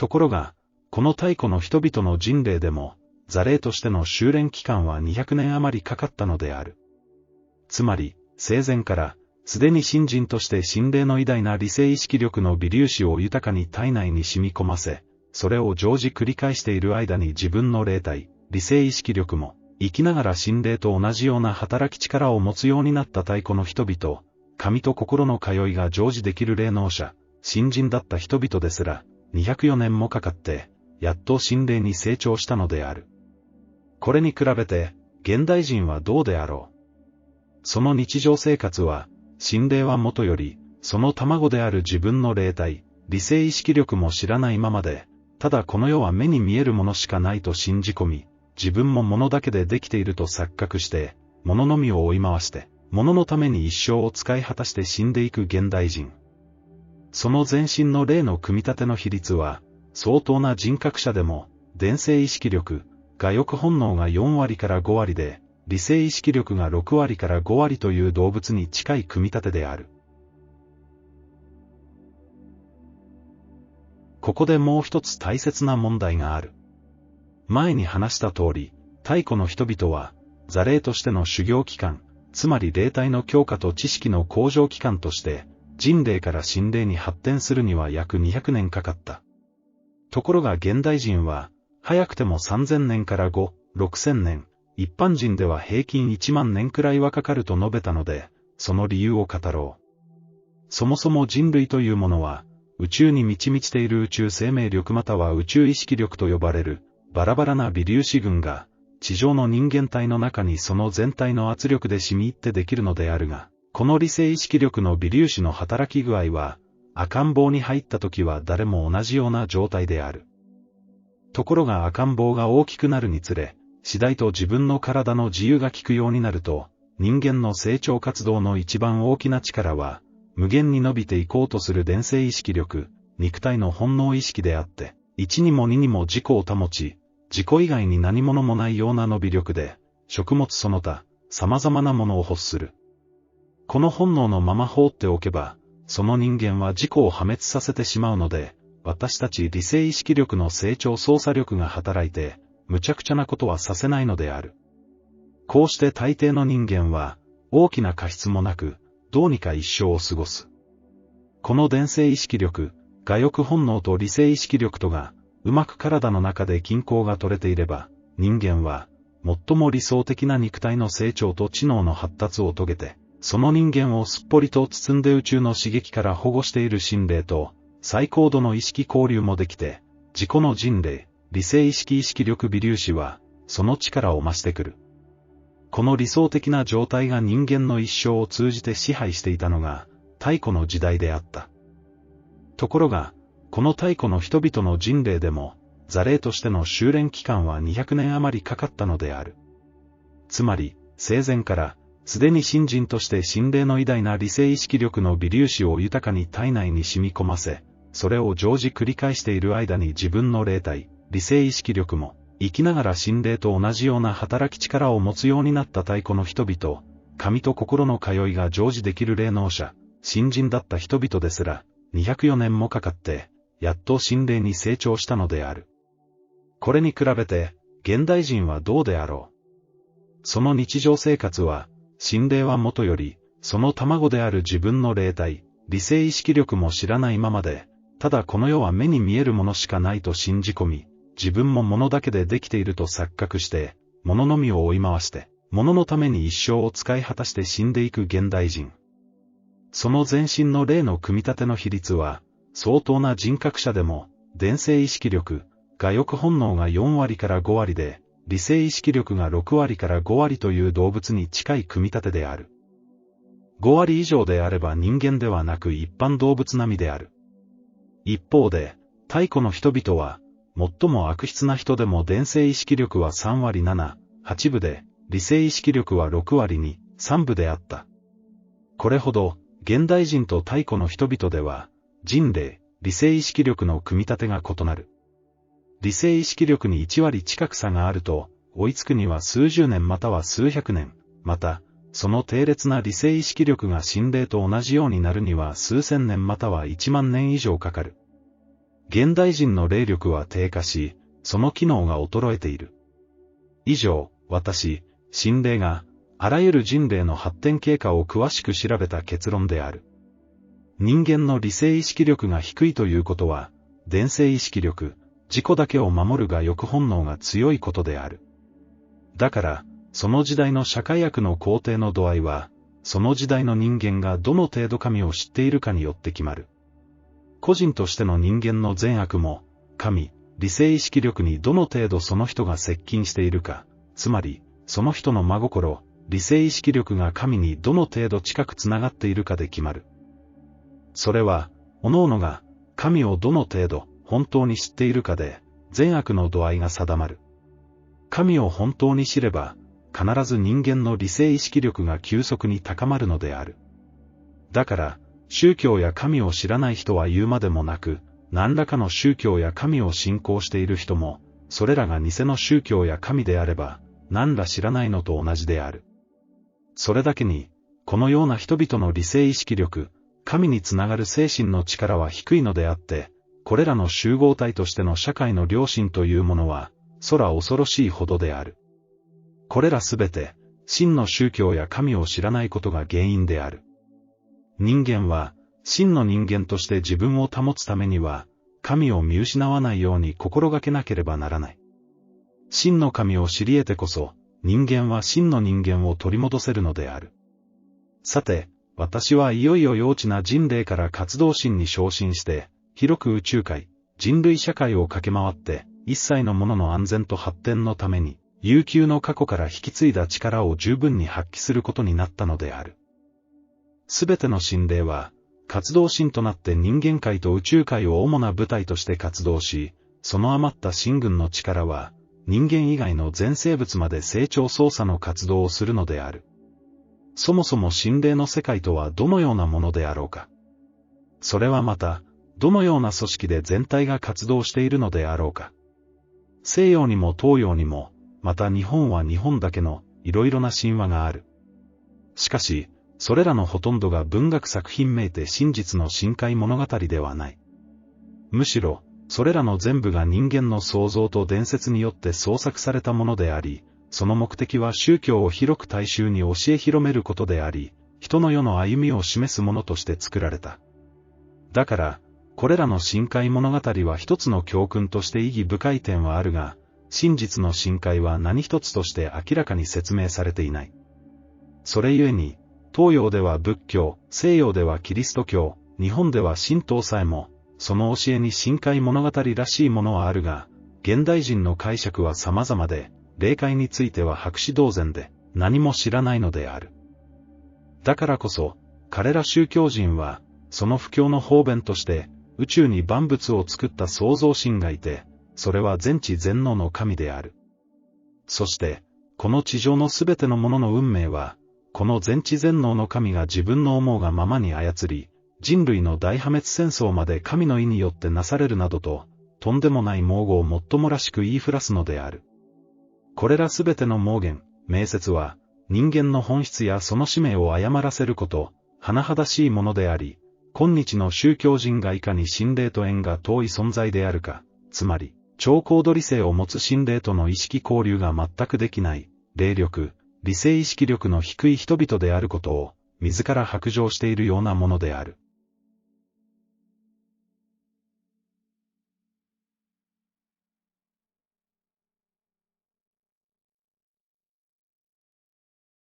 ところが、この太古の人々の人霊でも、座霊としての修練期間は200年余りかかったのである。つまり、生前から、すでに信心として心霊の偉大な理性意識力の微粒子を豊かに体内に染み込ませ、それを常時繰り返している間に自分の霊体、理性意識力も、生きながら心霊と同じような働き力を持つようになった太古の人々、神と心の通いが常時できる霊能者、信心だった人々ですら、204年もかかって、やっと心霊に成長したのである。これに比べて、現代人はどうであろう。その日常生活は、心霊はもとより、その卵である自分の霊体、理性意識力も知らないままで、ただこの世は目に見えるものしかないと信じ込み、自分も物だけでできていると錯覚して、物のみを追い回して、物のために一生を使い果たして死んでいく現代人。その全身の霊の組み立ての比率は、相当な人格者でも、伝性意識力、我欲本能が4割から5割で、理性意識力が6割から5割という動物に近い組み立てである。ここでもう一つ大切な問題がある。前に話した通り、太古の人々は、座霊としての修行期間、つまり霊体の強化と知識の向上期間として、人霊から心霊に発展するには約200年かかった。ところが現代人は、早くても3000年から5、6000年、一般人では平均1万年くらいはかかると述べたので、その理由を語ろう。そもそも人類というものは、宇宙に満ち満ちている宇宙生命力または宇宙意識力と呼ばれる、バラバラな微粒子群が、地上の人間体の中にその全体の圧力で染み入ってできるのであるが、この理性意識力の微粒子の働き具合は、赤ん坊に入った時は誰も同じような状態である。ところが赤ん坊が大きくなるにつれ、次第と自分の体の自由が利くようになると、人間の成長活動の一番大きな力は、無限に伸びていこうとする伝性意識力、肉体の本能意識であって、1にも2にも自己を保ち、自己以外に何者もないような伸び力で、食物その他、様々なものを欲する。この本能のまま放っておけば、その人間は自己を破滅させてしまうので、私たち理性意識力の成長操作力が働いて、無茶苦茶なことはさせないのである。こうして大抵の人間は、大きな過失もなく、どうにか一生を過ごす。この伝性意識力、我欲本能と理性意識力とが、うまく体の中で均衡が取れていれば、人間は、最も理想的な肉体の成長と知能の発達を遂げて、その人間をすっぽりと包んで宇宙の刺激から保護している心霊と、最高度の意識交流もできて、自己の人霊、理性意識力微粒子は、その力を増してくる。この理想的な状態が人間の一生を通じて支配していたのが、太古の時代であった。ところが、この太古の人々の人霊でも、座霊としての修練期間は200年余りかかったのである。つまり、生前から、すでに信心として心霊の偉大な理性意識力の微粒子を豊かに体内に染み込ませ、それを常時繰り返している間に自分の霊体、理性意識力も、生きながら心霊と同じような働き力を持つようになった太古の人々、神と心の通いが常時できる霊能者、信心だった人々ですら、204年もかかって、やっと心霊に成長したのである。これに比べて、現代人はどうであろう。その日常生活は、心霊はもとより、その卵である自分の霊体、理性意識力も知らないままで、ただこの世は目に見えるものしかないと信じ込み、自分も物だけでできていると錯覚して、物のみを追い回して、物のために一生を使い果たして死んでいく現代人。その全身の霊の組み立ての比率は、相当な人格者でも、伝性意識力、我欲本能が4割から5割で、理性意識力が6割から5割という動物に近い組み立てである。5割以上であれば人間ではなく一般動物並みである。一方で、太古の人々は、最も悪質な人でも伝性意識力は3割7、8分で、理性意識力は6割2、3分であった。これほど、現代人と太古の人々では、人霊、理性意識力の組み立てが異なる。理性意識力に1割近く差があると、追いつくには数十年または数百年、また、その低劣な理性意識力が心霊と同じようになるには数千年または1万年以上かかる。現代人の霊力は低下し、その機能が衰えている。以上、私、心霊が、あらゆる人類の発展経過を詳しく調べた結論である。人間の理性意識力が低いということは、伝性意識力、自己だけを守るが欲本能が強いことである。だから、その時代の社会悪の肯定の度合いは、その時代の人間がどの程度神を知っているかによって決まる。個人としての人間の善悪も、神、理性意識力にどの程度その人が接近しているか、つまり、その人の真心、理性意識力が神にどの程度近くつながっているかで決まる。それは、各々が、神をどの程度、本当に知っているかで、善悪の度合いが定まる。神を本当に知れば、必ず人間の理性意識力が急速に高まるのである。だから、宗教や神を知らない人は言うまでもなく、何らかの宗教や神を信仰している人も、それらが偽の宗教や神であれば、何ら知らないのと同じである。それだけに、このような人々の理性意識力、神につながる精神の力は低いのであって、これらの集合体としての社会の良心というものは、空恐ろしいほどである。これらすべて、真の宗教や神を知らないことが原因である。人間は、真の人間として自分を保つためには、神を見失わないように心がけなければならない。真の神を知り得てこそ、人間は真の人間を取り戻せるのである。さて、私はいよいよ幼稚な人類から活動心に昇進して、広く宇宙界、人類社会を駆け回って、一切のものの安全と発展のために、悠久の過去から引き継いだ力を十分に発揮することになったのである。すべての心霊は、活動心となって人間界と宇宙界を主な舞台として活動し、その余った心群の力は、人間以外の全生物まで成長操作の活動をするのである。そもそも心霊の世界とはどのようなものであろうか。それはまた、どのような組織で全体が活動しているのであろうか。西洋にも東洋にも、また日本は日本だけのいろいろな神話がある。しかし、それらのほとんどが文学作品めいて真実の深海物語ではない。むしろ、それらの全部が人間の想像と伝説によって創作されたものであり、その目的は宗教を広く大衆に教え広めることであり、人の世の歩みを示すものとして作られた。だから、これらの深海物語は一つの教訓として意義深い点はあるが、真実の深海は何一つとして明らかに説明されていない。それゆえに、東洋では仏教、西洋ではキリスト教、日本では神道さえも、その教えに深海物語らしいものはあるが、現代人の解釈は様々で、霊界については白紙同然で、何も知らないのである。だからこそ、彼ら宗教人は、その布教の方便として、宇宙に万物を作った創造神がいて、それは全知全能の神である。そして、この地上のすべてのものの運命は、この全知全能の神が自分の思うがままに操り、人類の大破滅戦争まで神の意によってなされるなどと、とんでもない妄語をもっともらしく言いふらすのである。これらすべての妄言、名説は、人間の本質やその使命を誤らせること、甚だしいものであり、今日の宗教人がいかに心霊と縁が遠い存在であるか、つまり、超高度理性を持つ心霊との意識交流が全くできない、霊力、理性意識力の低い人々であることを、自ら白状しているようなものである。